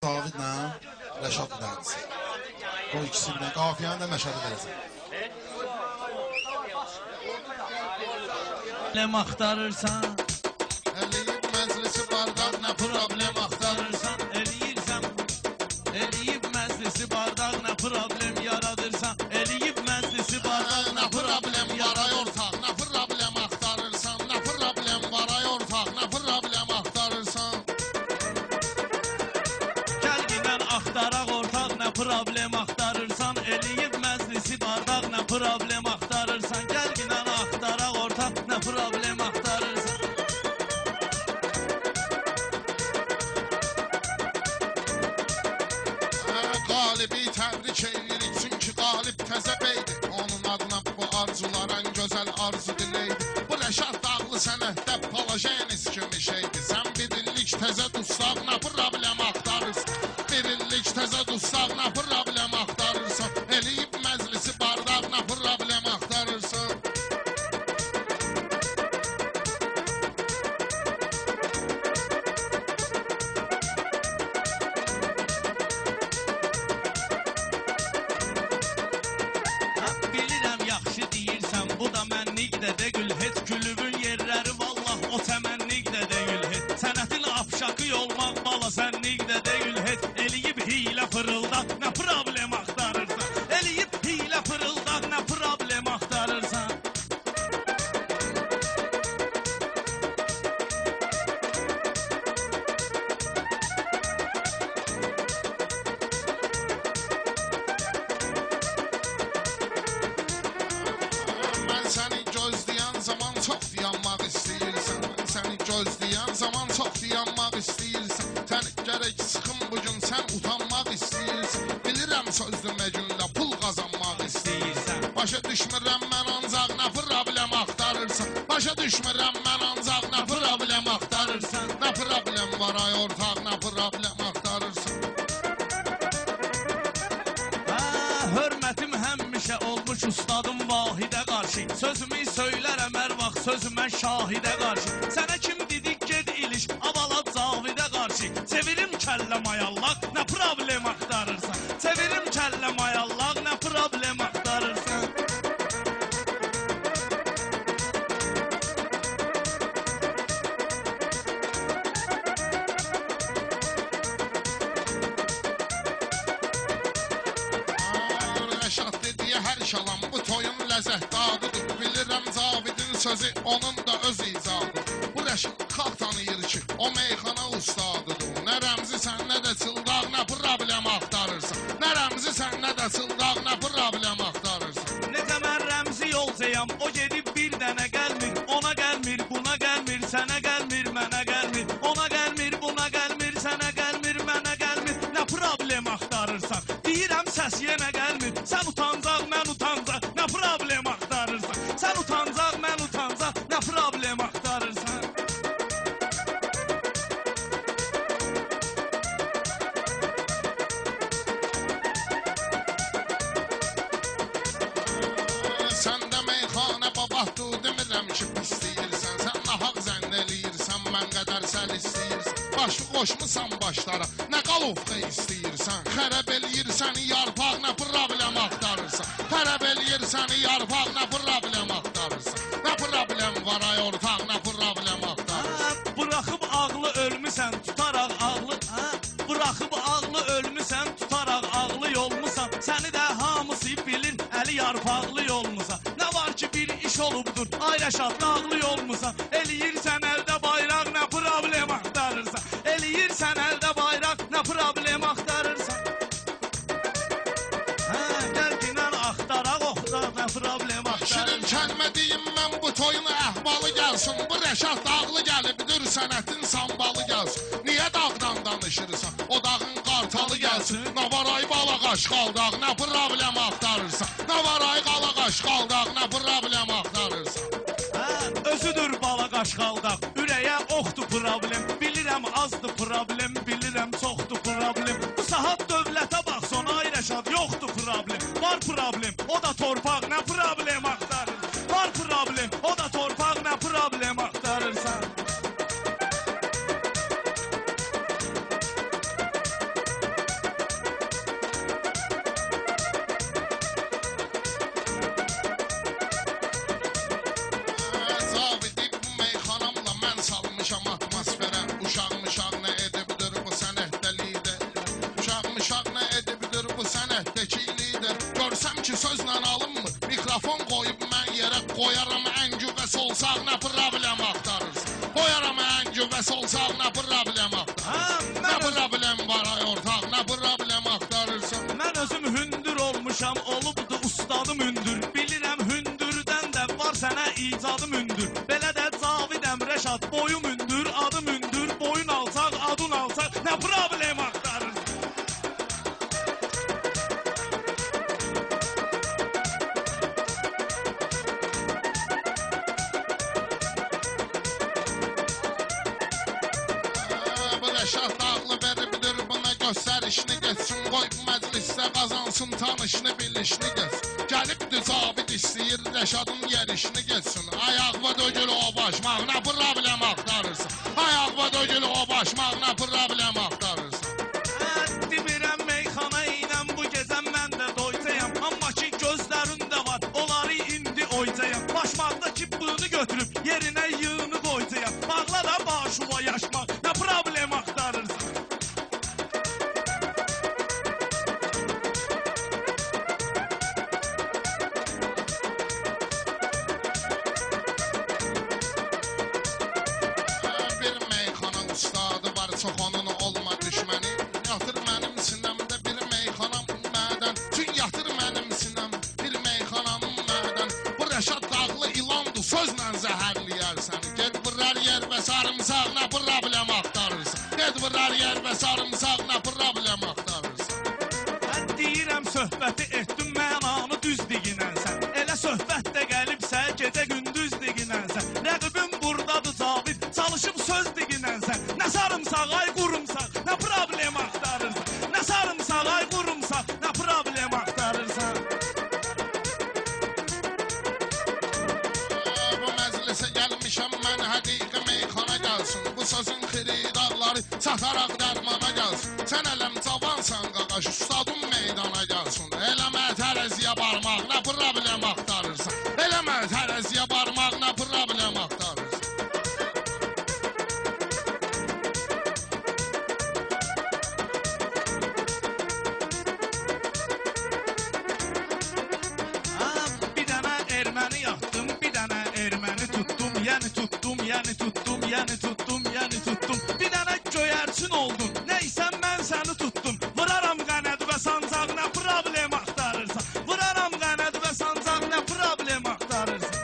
Davidlə Rəşad idarəsi. O ikisindən qafiyəni də Məşədi verəcək. Problem axtarırsan, Eləyib məclisi bardaq, nə problem axtarırsan. eləyib məclisi bardaq, nə problem yaradırsan. Eləyib məclisi bardaq, Nə problem var ay ortaq, nə problem axtarırsan. Nə problem var ay ortaq, nə problem axtarırsan. Gəlginən axtaraq ortaq, nə problem axtarırsan. Eləyib məclisi bardaq, nə problem axtarırsan. Gəlginən axtaraq ortaq, nə problem axtarırsan. Qalibi təbrik edirik, çünki qalib təzə beydi. Onun adına bu arzular ən gözəl arzu dileydi. Bu Rəşad dağlı sənətdə palajenis kimi şeydi. Sən bir illik təzə dustaq, nə problem axtarırsan. Bir illik təzə dustaq, nə problem axtarırsan. Eləyib məclisi bardaq, nə problem axtarırsan. Bilirəm yaxşı deyirsən, bu da mənlikdə deyil. Heç külübün yerləri vallah o təmənlikdə deyil. Heç sənətin apşakı olmaq bala sənlikdə deyil. Heç eləyib hiylə fırıldaq, nə problem axtarırsan. Eləyib hiylə fırıldaq, nə problem axtarırsan. Mən səni gözləyən zaman çox dayanmaq istəyirsən. Mən səni gözləyən zaman çox dayanmaq istəyirsən. Sən gərək sıxın bugün, sən utanmaq istəyirsən. Bilirəm sözlümə gündə pul qazanmaq istəyirsən. Başa düşmürəm mən ancaq nə problem axtarırsan. Başa düşmürəm mən ancaq nə problem axtarırsan. Nə problem var ay ortaq, nə problem axtarırsan. Hörmətim həmişə olmuş ustadım Vahidə qarşı. Sözümü söylərəm hər vaxt sözümə şahidə qarşı. Sənə kim dedik ged iliş, avalat Cavidə qarşı. Sevirim kəllə mayallaq, nə problem axtarırsan. Sevirim kəllə mayallaq, nə problem axtarırsan. Rəşad dediyə hər şalan bu toyun ləzzət dadıdır. Bilirəm Cavidin sözü onun da öz icadıdır. Bu Rəşad xalq tanıyır ki o meyxana ustadıdır. Nə rəmzi sən nə də çıldaq, nə problem axtarırsan. Nə rəmzi sən nə də çıldaq, nə problem axtarırsan. Necə mən rəmzi yolcayam, o gedib bir dənə gəlmir. Ona gəlmir, buna gəlmir, sənə gəlmir, mənə gəlmir. Ona gəlmir, buna gəlmir, sənə gəlmir, mənə gəlmir. Nə problem axtarırsan, deyirəm səs yenə gəlmir. Sən utancaq, mən utancaq, nə problem axtarırsan. Sən utancaq, mən utancaq, nə problem axtarırsan. Sən də meyxanə babatdır, demirəm ki pis deyirsən. Sən nahaq zənn eləyirsən, mən qədər səl istəyirsən. Başı qoşmusan başlara, nə qalovqa istəyirsən. Xərəb eləyirsən yarpaq, nə problem axtarırsan. Xərəb eləyirsən yarpaq, nə problem axtarırsan. Nə problem var ay ortaq, nə problem axtarırsan. Bıraxıb ağlı ölmüsən, tutaraq ağlı. Bıraxıb ağlı ölmüsən, tutaraq ağlı yolmusan. Səni də hamısı bilir, əli yarpaqlı yolmusan. Nə var ki bir iş olubdur, ay Rəşad ağlı yolmusan. Eləyirsən əldə bayraq, nə problem axtarırsan. Eləyirsən əldə bayraq, nə problem axtarırsan. Gəlginən axtaraq oxtaq, nə problem axtarırsan. Şirin kəlmə deyim mən bu toyun əhvalı gəlsin. Bu Rəşad dağlı gəlibdir, sənətin sambalı gəlsin. Niyə dağdan danışırsan? O dağın qartalı gəlsin. Nə var ay bala qaşqaldaq, nə problem axtarırsan. Nə var ay qala qaşqaldaq, nə problem axtarırsan. Özüdür bala qaşqaldaq, ürəyə oxdur problem. Bilirəm azdır problem, bilirəm çoxdur problem. Bu saat dövlətə baxson ay Rəşad yoxdur problem. Var problem, o da torpaq, nə problem axtarır. Var problem, o da torpaq, nə problem axtarırsan. millətdəki lider. Görsəm ki sözlə alınmır, mikrofon qoyub mən yerə qoyaram əngü və sol sağ nə problem axtarırsan. Qoyaram əngü və sol sağ nə problem axtarırsan. Nə problem var ay ortaq, nə problem axtarırsan. Mən özüm hündür olmuşam, olubdu ustadım hündür. Bilirəm hündürdən də var sənə icadım hündür. Belə də Cavidəm Rəşad, boyum hündür, adım hündür. Boyun alsaq, adın alsaq, nə problem axtarırsan. Rəşad dağlı veribdir buna göstərişini geçsin. Qoy məclisdə qazansın tanışını bilişini geçsin. Gəlibdir Cavid istəyir Rəşadın yerişini geçsin. Ayaqva dögül o başmaq nə problem axtarırsan. Ayaqva dögül o başmaq nə problem axtarırsan. Demirəm meyxana ilə bu gecə mən də doyacağam. Amma ki gözlərində var, onları indi oyacağam. Başmaqdakı bunu götürüb yerinə yığını qoyacağam. Bağla da başuva yaşmaq nə problem axtarırsan. Bir meyxanın ustadı var, çox onun olma düşməni. Yatır mənim sinəmdə bir meyxanam mədən. Tün yatır mənim sinəm bir meyxanam mədən. Bu Rəşad dağlı ilandı, sözlə zəhərləyər səni. Ged vurar yer və sarımsaq nə problem axtarırsan. Ged vurar yer və sarımsaq nə problem axtarırsan. Mən deyirəm söhbəti etdim mənanı düz diginənsən. Elə söhbət də gəlibsə gecə gündüz diginənsən. Rəqibim buradadır Cavid, çalışıb söz diginənsən. Nə sarımsaq ay qurumsaq, nə problem axtarırsan. Nə sarımsaq ay qurumsaq, nə problem axtarırsan. Bu məclisə gəlmişəm mən həqiqi meyxana gəlsin. Bu sözün xiridarları sataraq dərmana gəlsin. Sən ələm cavansan qaqaş, ustadın meydana gəlsin. Eləmə tərəziyə barmaq, nə problem axtarırsan. Eləmə tərəziyə barmaq, nə problem axtarırsan. Bir dənə erməni yatdım, bir dənə erməni tutdum. Yəni tutdum, yəni tutdum, yəni tutdum, yəni tutdum. Bir dənə göyərçin oldun, neysən mən səni tutdum. Vuraram qənəd və sancaq, nə problem axtarırsan. Vuraram qənəd və sancaq, nə problem axtarırsan.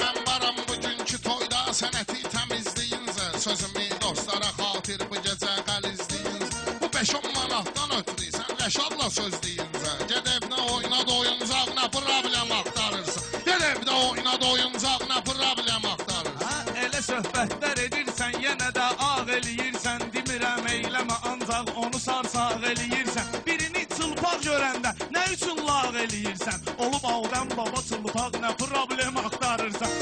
Mən varam bugünkü toyda sənəti təmizləyincə. Sözümü dostlara xatir bu gecə qəlizləyincə. Bu 5-10 manatdan ötürü sən Rəşadla söz deyincə. Ged evdə oyna doyuncaq, nə problem axtarırsan. Ged evdə oyna doyuncaq, nə problem axtarırsan. Elə söhbətlər edirsən, yenə də ağ eləyirsən. Demirəm eyləmə, ancaq onu sarsaq eləyirsən. Birini çılpaq görəndə nə üçün lağ eləyirsən. Olub Ağdam baba çılpaq, nə problem axtarırsan.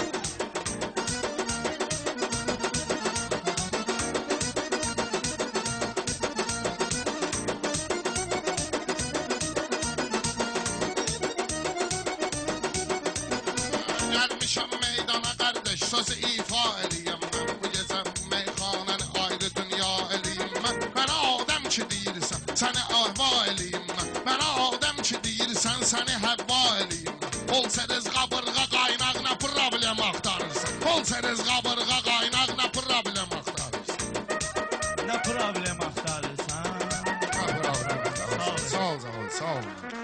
Gəlmişəm meydana qardaş, sözü ifa eləyəm mən. Bu gecə meyxanəni ayrı dünya eləyim mən. Mənə Adəm ki deyirsən, səni əhva eləyim mən. Mənə Adəm ki deyirsən, səni həvva eləyim mən. Ol sərəz qabırğa qaynaq, nə problem axtarırsan. Ol sərəz qabırğa qaynaq, nə problem axtarırsan. Nə problem axtarırsan? Sağ ol, sağ ol.